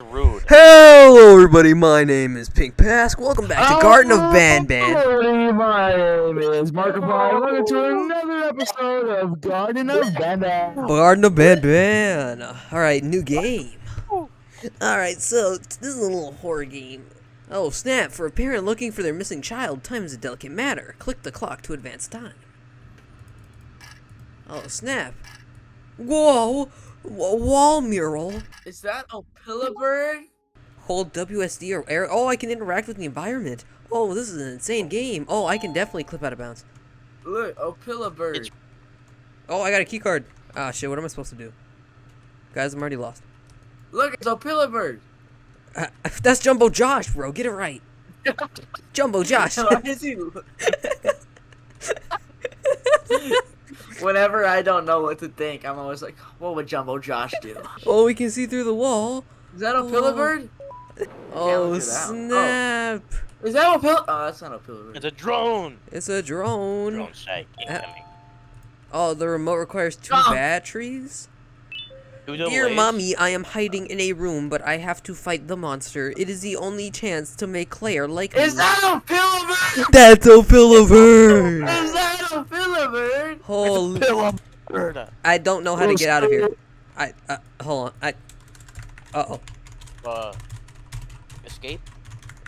Rude. Hello everybody, my name is Pink Pask. Welcome back to Garten of Banban. Hello, my name is Markiplier. Welcome to another episode of Garden of Banban. Garten of Banban. Alright, new game. Alright, so this is a little horror game. Oh snap, for a parent looking for their missing child, time is a delicate matter. Click the clock to advance time. Oh snap. Whoa! Wall mural. Is that Opila bird? Hold WSD or air. Oh, I can interact with the environment. Oh, this is an insane game. Oh, I can definitely clip out of bounds. Look, Opila bird. Oh, I got a key card. Ah, shit, what am I supposed to do? Guys, I'm already lost. Look, it's Opila bird. That's Jumbo Josh, bro. Get it right. Jumbo Josh. Why is he? Whenever I don't know what to think, I'm always like, what would Jumbo Josh do? Oh, we can see through the wall. Is that Opila bird? Oh, look at that. snap. Is that Opila? Oh, that's not Opila bird. It's a drone. It's a drone. Drone strike incoming. Oh, the remote requires 2 Oh. batteries? Doodle Dear waste. mommy, I am hiding in a room, but I have to fight the monster. It is the only chance to make Claire like me. Is that Opila bird? That's Opila bird. Is that Opila bird? Holy, Bird. I don't know how to get out of here. Hold on. Escape.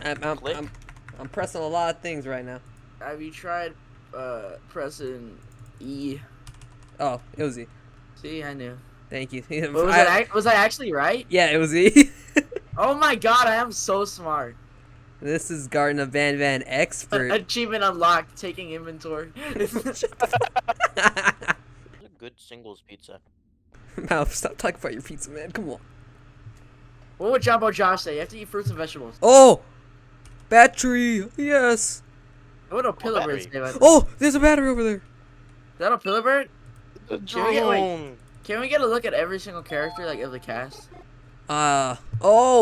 I'm pressing a lot of things right now. Have you tried pressing E? Oh, it was E. See, I knew. Thank you. But was I actually right? Yeah, it was E. Oh my god, I am so smart. This is Garten of Banban expert. Achievement unlocked, taking inventory. It's a good singles pizza. Mouth, stop talking about your pizza, man. Come on. What would Jumbo Josh say? You have to eat fruits and vegetables. Oh! Battery! Yes! What would Opila bird battery? say about that? Oh! There's a battery over there! Is that Opila bird? The Can we get, wait. drone. Can we get a look at every single character, like, of the cast? Oh!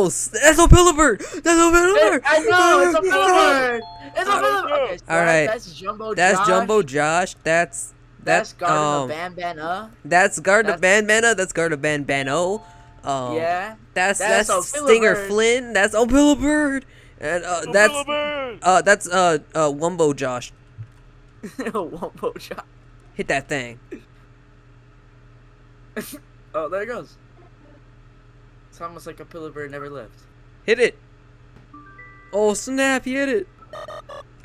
That's Opila bird! That's Opila bird! I know! It's Opila bird! It's Opila bird! Okay, so Alright. That's Jumbo That's Josh. Jumbo Josh. That's Garden of Banban. That's Garten of Banbana. That's Garten of Banbano. Yeah. That's Opila Stinger bird. Flynn. That's Opila bird. And Opila bird. that's Wumbo Josh. Jumbo Josh. Hit that thing. Oh, there it goes. It's almost like Opila bird never left. Hit it. Oh snap! He hit it.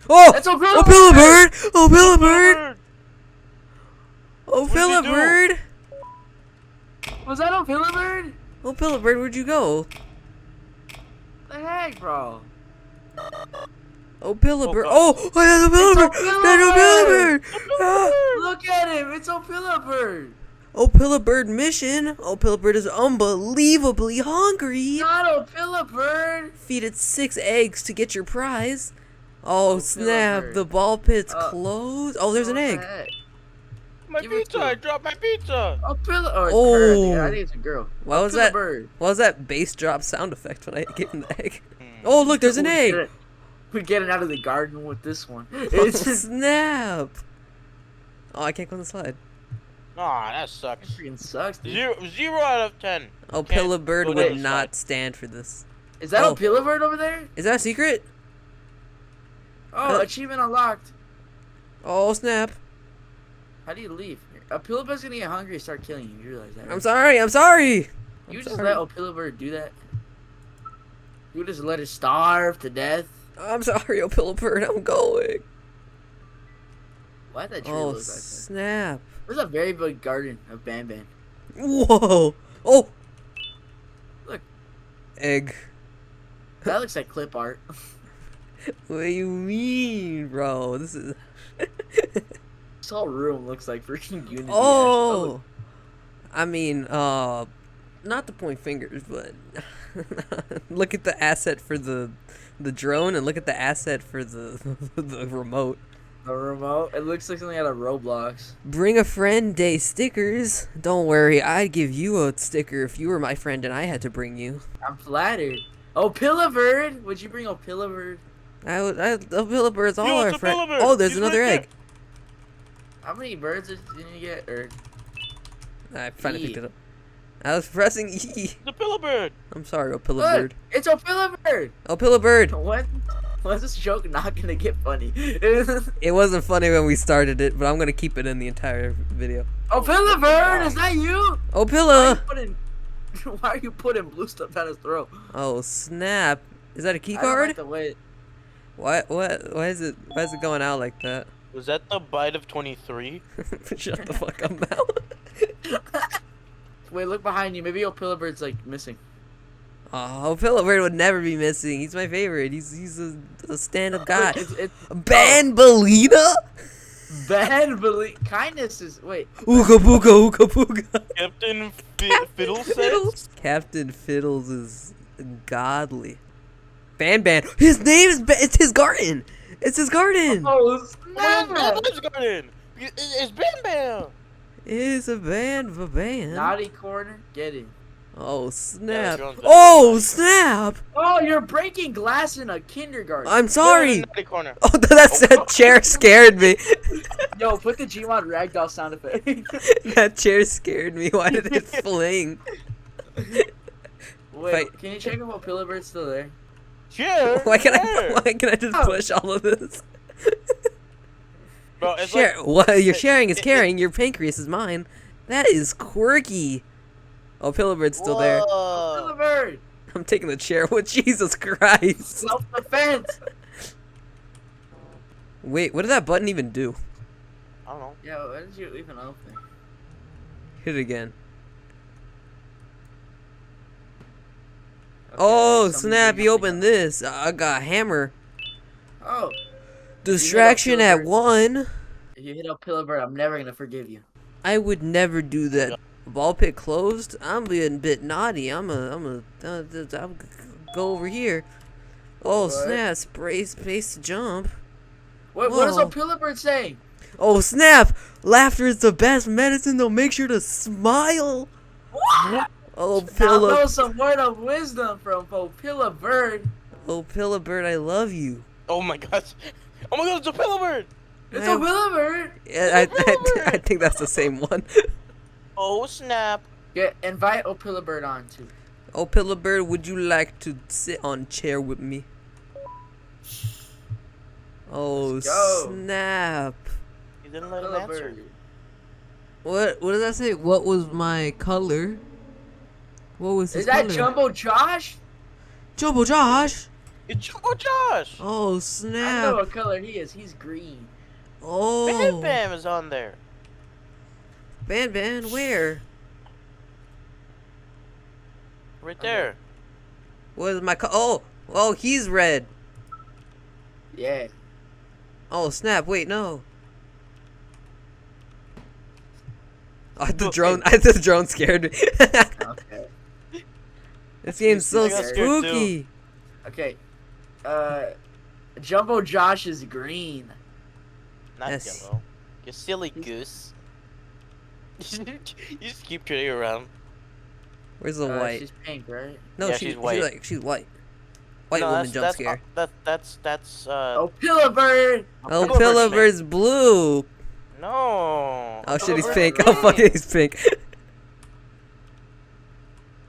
Oh! That's Opila Opila bird! bird! Opila bird! Bird. Opila did he do? bird! Was that Opila bird? Opila bird, where'd you go? The heck, bro? Opila bird! God. Oh! That's Opila bird! Opila That's Opila bird! bird! Ah! Look at him! It's Opila bird! Opila bird mission! Opila bird is unbelievably hungry! Not Opila bird! Feed it 6 eggs to get your prize. Oh Opila snap! bird. The ball pit's Uh, closed. Oh, there's an What the egg. heck? My Give it pizza. to I him. dropped my pizza. Opila. Oh, it's Oh. her. I think it's a girl. What was Opila that? bird. What was that bass drop sound effect when I gave him the egg? Oh look, there's an egg. We're getting out of the garden with this one. Oh, It's just snap! Oh, I can't go on the slide. Aw, that sucks. freaking sucks, dude. 0 out of 10. Opila bird go would down the not stand for this. Is that Oh. Opila bird over there? Is that a secret? Oh, achievement unlocked. Oh snap! How do you leave? Opila bird's gonna get hungry and start killing you. You realize that, right? I'm sorry. I'm sorry. You I'm just sorry. let Opila bird do that? You just let it starve to death? I'm sorry, Opila bird. I'm going. Why that tree Oh look like that? snap! There's a very big garden of Banban. Whoa! Oh! Look. Egg. That looks like clip art. What do you mean, bro? This is. This whole room looks like freaking Unity. Oh! I mean, not to point fingers, but look at the asset for the drone and look at the asset for the the remote. The remote. It looks like something out of Roblox. Bring a friend day stickers. Don't worry, I'd give you a sticker if you were my friend and I had to bring you. I'm flattered. Opila bird. Would you bring Opila bird? Opila bird's all Yo, our it's friends. Opila bird. Oh, there's He's another right egg. How many birds did you get? Or I finally picked Eat. it up. I was pressing E. It's a pillow bird. I'm sorry, Opila Look, bird. it's Opila bird. Opila bird. When's this joke not gonna get funny? It wasn't funny when we started it, but I'm gonna keep it in the entire video. Opila bird, is that you? Opila. Why are you putting blue stuff down his throat? Oh snap! Is that a key I don't card? like the way. What? Why is it going out like that? Was that the bite of 23? Shut the fuck up now. Wait, look behind you. Maybe Opila bird's like missing. Oh, Opila bird would never be missing. He's my favorite. He's a stand-up guy. It's Banbalina? kindness is wait. Ooga booga ooga booga. Captain Fiddlesticks? Captain Fiddles is godly. Banban. His name is it's his garden. It's his garden. Oh, Banban's garden. It's Banban. It's a ban. Naughty corner, get it. Oh snap! Jones- Oh snap! Oh, you're breaking glass in a kindergarten. I'm sorry. Naughty corner. Oh, that chair scared me. Yo, put the Gmod ragdoll sound effect. That chair scared me. Why did it fling? Wait, can you check if Opila bird's still there? Sure. Why can sure. I just Oh. push all of this? Bro, it's Share. like, What you're sharing is caring. Your pancreas is mine. That is quirky. Oh, Pillabird's still there. whoa. Opila bird. I'm taking the chair. What? Jesus Christ! Self-defense. Wait, what did that button even do? I don't know. Yo, why did you even open? Hit it again. Okay, Oh some snap! music You opened this. I got a hammer. Oh, Distraction Opila at bird. 1. if you hit Opila bird, I'm never gonna forgive you. I would never do that. Ball pit closed. I'm being a bit naughty. I'll go over here. Oh What? snap! Space to jump. What is Whoa. Opila bird saying? Oh snap! Laughter is the best medicine. Though make sure to smile. What? Oh Now Pilla, know some word of wisdom from Opila bird. oh Pillabird, I love you. Oh my gosh. Oh my god, it's a pillow bird. It's I- Opila bird. Yeah, I think that's the same one. Oh snap. Invite Opila bird on too. Oh Pillabird, would you like to sit on chair with me? Oh Let's go. snap! You didn't let him Opila answer. bird. What does that say? What was my color? What was his Is that color? Jumbo Josh? Jumbo Josh! It's Jumbo Josh. Oh I know snap! what color he is. He's green. Oh, Bam Bam is on there. Ban, where? Right there. What is my oh, he's red. Yeah. Oh snap! Wait, no. Oh, the drone scared me. Okay. This game's so I got scared too. spooky. Okay. Jumbo Josh is green. Not Yes. yellow. You silly goose. You just keep turning around. Where's the white? She's pink, right? No, Yeah, she's she's white. She's white. White No, woman jump that's, scare. That's Opila bird. Oh, Pillow Bird's Pillabird's blue. No. Oh shit, he's Pillow pink. Bird's Oh fuck green. it, he's pink.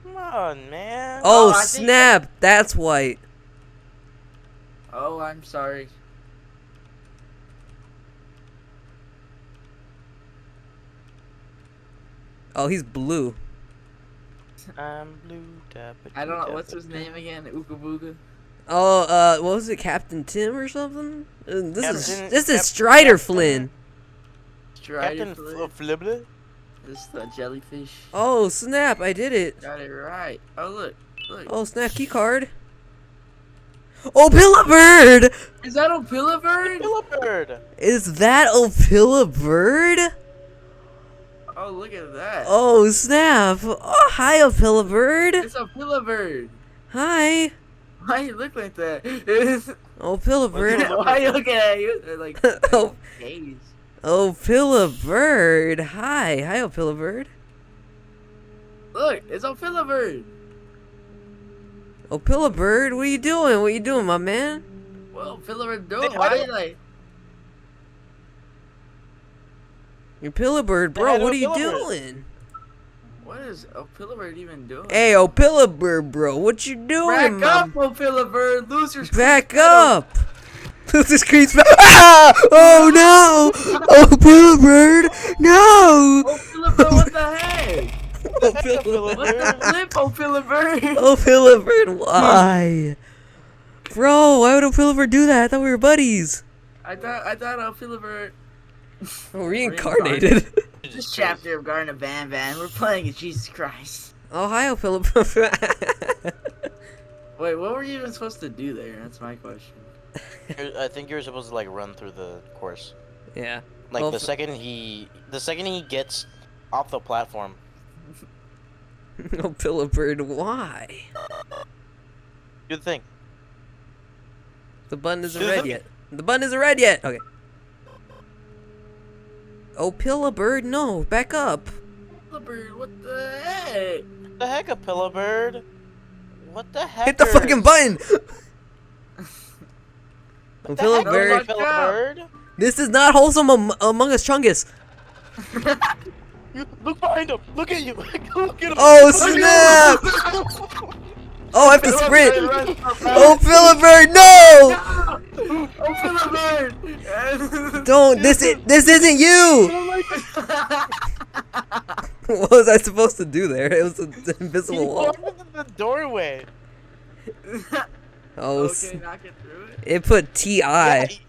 Come on, man. Oh I think- snap! That's white. Oh, I'm sorry. Oh, he's blue. I'm blue. I don't know what's his name again. Ooga Booga. Oh, what was it, Captain Tim or something? This Captain- is Cap- Strider Captain- Flynn. Captain Strider. Flibble. This is the jellyfish. Oh snap! I did it. Got it right. Oh look, look. Oh snap! Key card. Oh, Pillabird! Is that Opila bird? Pillow bird. Is that Opilabird? Oh, look at that. Oh snap! Oh hi, Opilabird. It's Opila bird. Hi. Why you look like that? Oh, Pillabird. Why you looking at you? They're like Oh, gays. oh, Pillabird. Hi, oh, Pillabird. Look, it's Opila bird. Oh, Pillabird, what are you doing? What are you doing, my man? Well, Opila bird doing? Hey, Why I you like? You're Pillabird, Say bro. hi to What are you Pillabird. doing? What is Opila Bird even doing? Hey, Opila Bird, bro, what you doing, Back up, man? Opila Bird. Lose your Back screen up! This screen's back. Ah! Oh no! Opila Bird, no! Opila Bird, what the heck? Opila What the flip, Opila Bird? Opila Bird, why? Bro, why would Opila Bird do that? I thought we were buddies. I thought Opila Bird. Oh, reincarnated. This chapter of Garten of Banban, we're playing as Jesus Christ. Oh, hi, Opila Bird. Wait, what were you even supposed to do there? That's my question. I think you're supposed to like run through the course. Yeah. Like Well, the second he gets off the platform. Opila Bird, why? Good thing. The button isn't red yet. The button isn't red yet. Okay. Opila Bird, no, back up. Opila Bird, what the heck? What the heck, Opila Bird? What the heck? Hit the fucking button. Opila Opila Bird, Bird. this is not wholesome among us chungus. Look behind him. Look at you. Look at him. Oh snap! Oh, I have to sprint. Opila Bird, no! Opila Bird! Don't. This isn't you. What was I supposed to do there? It was an invisible He wall. walked into the doorway. Oh, Okay, knock it through it. it put T.I.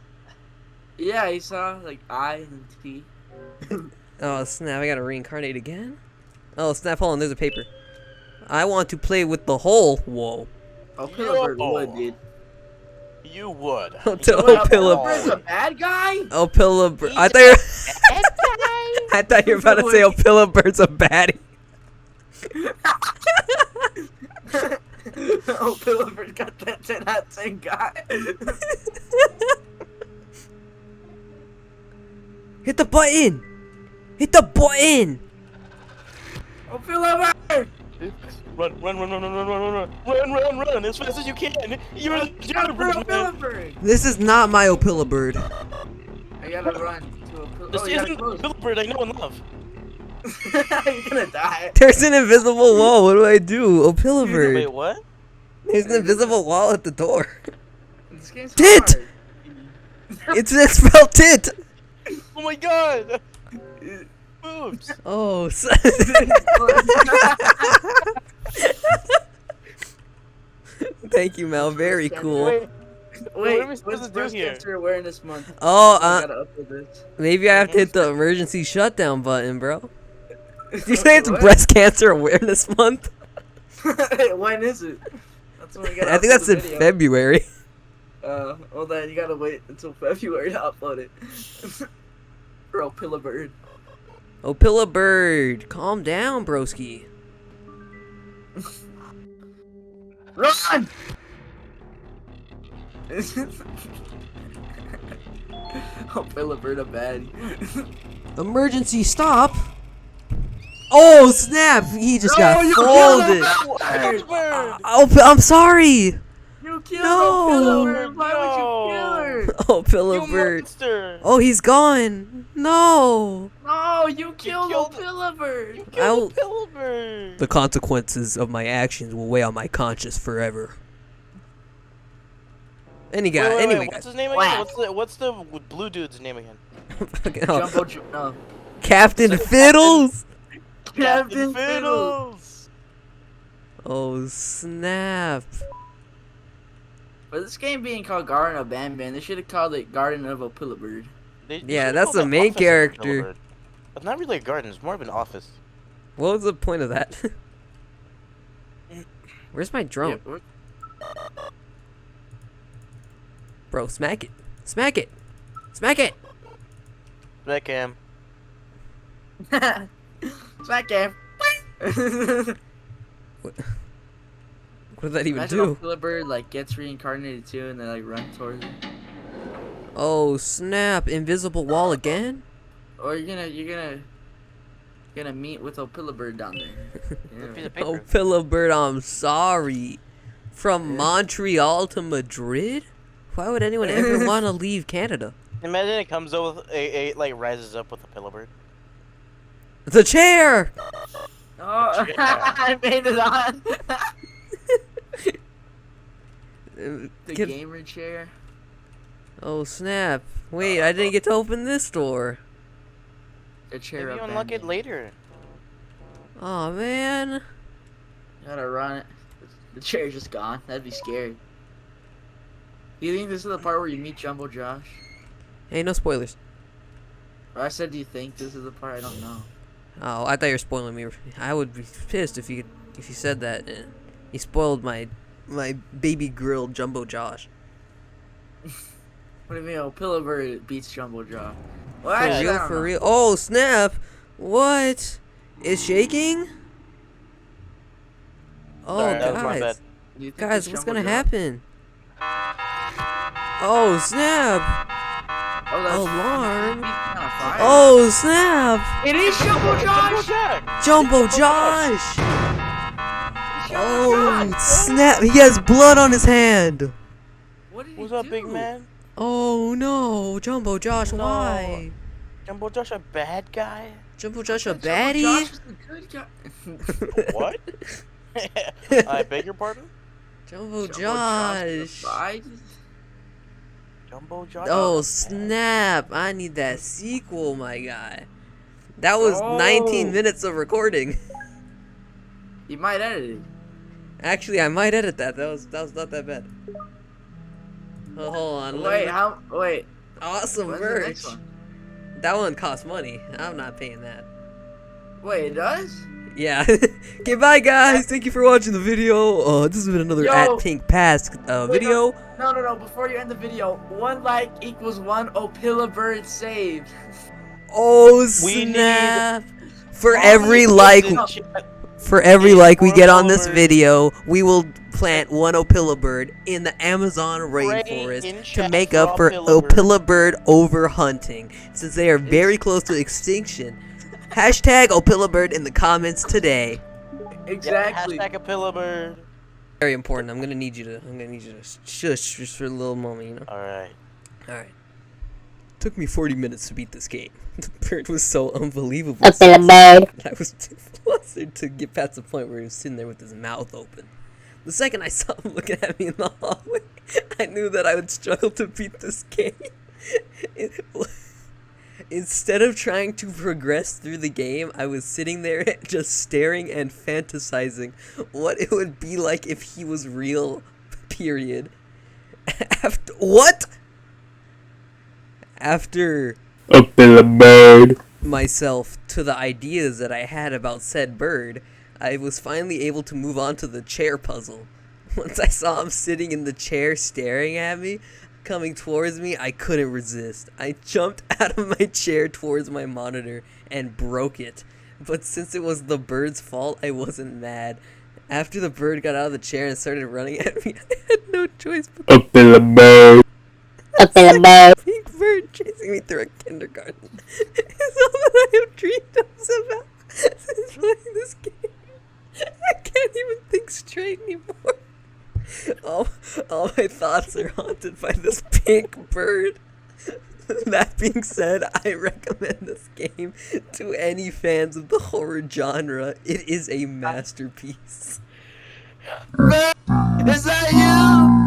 Yeah, he saw like I and T. Oh snap! I gotta reincarnate again. Oh snap! Hold on, there's a paper. I want to play with the hole. Whoa. Opila Bird would, dude. You would. Until Wait, Opila Bird's a bad guy? Opila Bird. I He's thought you were, Bad guy? I thought you were about to say Opila Bird's a baddie. Opila Bird got that 10 out of 10 guy. Hit the button. Hit the button. Opila Bird! Run as fast as you can. You're the Opila Bird! This is not my Opila Bird. I gotta run to Opila. This Oh, you gotta isn't close. the Bird I know and love. You're gonna die. There's an invisible wall. What do I do? Opila Bird. Wait, what? There's an invisible wall at the door. This game's Tit! hard. It's spelled tit. Oh my god! Boobs. Oh. Thank you, Mel. Very cool. Wait, what Wait, are we supposed what's to do Breast here? Cancer Awareness Month? Oh, I gotta upload this. maybe I have to hit the emergency shutdown button, bro. Did you say it's What? Breast Cancer Awareness Month? When is it? That's when we gotta I think upload that's the in video. February. Well then you gotta wait until February to upload it. For Opila Bird. Opila Bird, calm down, broski. Run! Opila Bird a baddie. Emergency stop. Oh snap! He just got you folded. killed Opila Bird! Oh, I'm sorry. You killed No. Opila Bird! Why would No. you kill her? Opila You Bird. monster! Oh, he's gone. No. No, you killed killed- Opila Bird! I'll- Kill the Bird! The consequences of my actions will weigh on my conscience forever. Any guy, Wait, anyway, what's guys. his name Whack. again? What's the blue dude's name again? Fucking hell. No. Captain Fiddles. Captain Fiddles! Oh snap! For this game being called Garten of Banban, they should have called it Garden of Opila Bird. They Yeah, should've that's called the it main Office of character. Opila Bird. It's not really a garden, it's more of an office. What was the point of that? Where's my drone, Yeah, bro? Smack it! Smack it! Smack it! Smack him. Smack him. What did that even Imagine do? Opila Bird like gets reincarnated too, and they like run towards it. Oh snap! Invisible wall again? Or you're gonna meet with Opila Bird down there. Piece Yeah. of paper. Oh, Pillow Bird, I'm sorry. From Yeah. Montreal to Madrid? Why would anyone ever want to leave Canada? Imagine it comes up with like rises up with a pillow bird. The chair! Oh, Yeah. I made it on. The Get- gamer chair. Oh snap! Wait, I didn't get to open this door. The chair Maybe you up unlock it ending. later. Oh man. Gotta run it. The chair's just gone. That'd be scary. Do you think this is the part where you meet Jumbo Josh? Hey, no spoilers. Or I said, do you think this is the part? I don't know. Oh, I thought you were spoiling me. I would be pissed if you said that. You spoiled my baby girl Jumbo Josh. What do you mean? Opila Bird beats Jumbo Josh. Well, For actually, I real, don't for know. real. Oh snap! What? It's shaking? Oh Sorry, that was my bad. guys, Do you think guys, it's what's Jumbo gonna Josh? happen? Oh snap! Oh, that's Alarm! he's on fire. Oh snap! It is Jumbo Josh! Jumbo Josh! It's Jumbo Oh Josh! snap! He has blood on his hand. What did he What's up, do? big man? Oh no, Jumbo Josh, No. why? Jumbo Josh a bad guy? Jumbo Josh a Jumbo baddie? Josh is the good guy. What? I beg your pardon? Jumbo Jumbo Josh. Josh. Jumbo Josh? Oh snap! I need that sequel, my guy. That was Oh. 19 minutes of recording. You might edit it. Actually, I might edit that. That was not that bad. Oh, hold on. let Wait, me- wait. Awesome When's the merch. next one? That one costs money. I'm not paying that. Wait, it does? Yeah. Okay, bye guys. Thank you for watching the video. This has been another Yo. at Pink Pass video. No. Before you end the video, 1 like equals 1 Opila Bird saved. Oh We need- snap! For All every these like, kids in for every need like we more get on this Opila birds. video, we will plant 1 Opila bird in the Amazon in rainforest to chat make for up for Opila bird. Opila bird overhunting, since they are very close to extinction. Hashtag Opila bird in the comments today. Exactly. Yeah, hashtag a pillow bird. Very important. I'm gonna need you to shush just for a little moment, you know. Alright. Alright. Took me 40 minutes to beat this game. The bird was so unbelievable. Opila bird. I was too flustered to get past the point where he was sitting there with his mouth open. The second I saw him looking at me in the hallway, I knew that I would struggle to beat this game. Instead of trying to progress through the game, I was sitting there just staring and fantasizing what it would be like if he was real, period. After Opila bird. myself to the ideas that I had about said bird, I was finally able to move on to the chair puzzle. Once I saw him sitting in the chair staring at me, coming towards me, I couldn't resist. I jumped out of my chair towards my monitor and broke it. But since it was the bird's fault, I wasn't mad. After the bird got out of the chair and started running at me, I had no choice but Opila bird. Opila bird. pink bird chasing me through a kindergarten. It's all that I have dreamed of about since playing this game. I can't even think straight anymore. All my thoughts are haunted by this pink bird. That being said, I recommend this game to any fans of the horror genre. It is a masterpiece. Is that you?